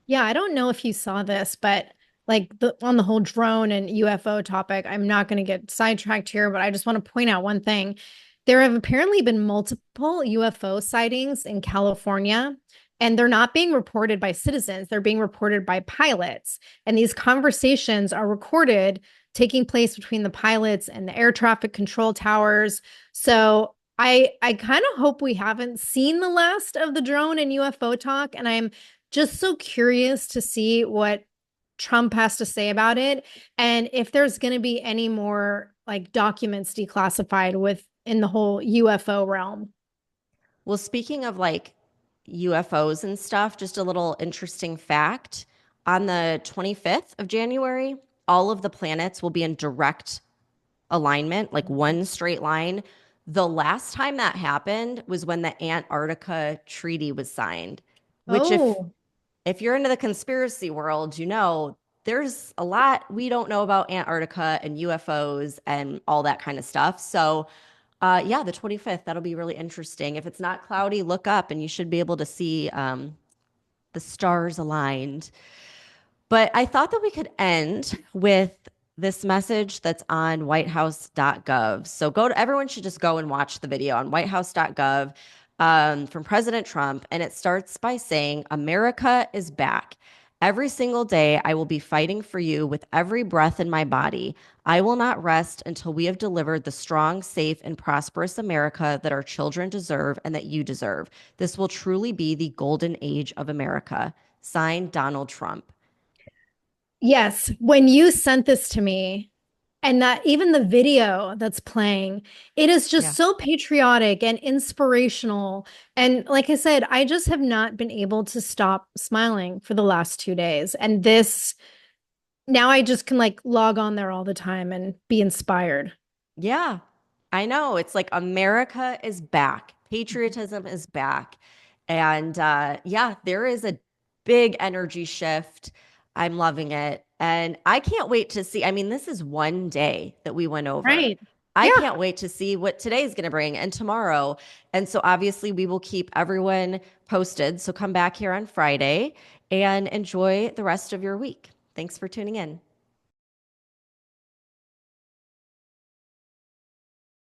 Yeah, I don't know if you saw this, but like on the whole drone and UFO topic, I'm not going to get sidetracked here, but I just want to point out one thing. There have apparently been multiple UFO sightings in California, and they're not being reported by citizens, they're being reported by pilots. And these conversations are recorded taking place between the pilots and the air traffic control towers. So I kind of hope we haven't seen the last of the drone and UFO talk, and I'm just so curious to see what Trump has to say about it and if there's going to be any more like documents declassified with in the whole UFO realm. Well, speaking of like UFOs and stuff, just a little interesting fact. On the 25th of January, all of the planets will be in direct alignment, like one straight line. The last time that happened was when the Antarctica Treaty was signed, which Oh, if you're into the conspiracy world, you know there's a lot we don't know about Antarctica and UFOs and all that kind of stuff. So, yeah, the 25th, that'll be really interesting. If it's not cloudy, look up and you should be able to see the stars aligned. But I thought that we could end with this message that's on whitehouse.gov. So everyone should just go and watch the video on whitehouse.gov from President Trump. And it starts by saying, America is back. Every single day, I will be fighting for you with every breath in my body. I will not rest until we have delivered the strong, safe, and prosperous America that our children deserve and that you deserve. This will truly be the golden age of America. Signed, Donald Trump. yes. When you sent this to me, and that even the video that's playing, it is just Yeah. so patriotic and inspirational. And like I said, I just have not been able to stop smiling for the last 2 days. And this, now I just can like log on there all the time and be inspired. Yeah, I know. It's like America is back. Patriotism is back. And yeah, there is a big energy shift. I'm loving it. And I can't wait to see. I mean, this is one day that we went over. Right. I Yeah. can't wait to see what today's going to bring and tomorrow. And so obviously, we will keep everyone posted. So come back here on Friday and enjoy the rest of your week. Thanks for tuning in.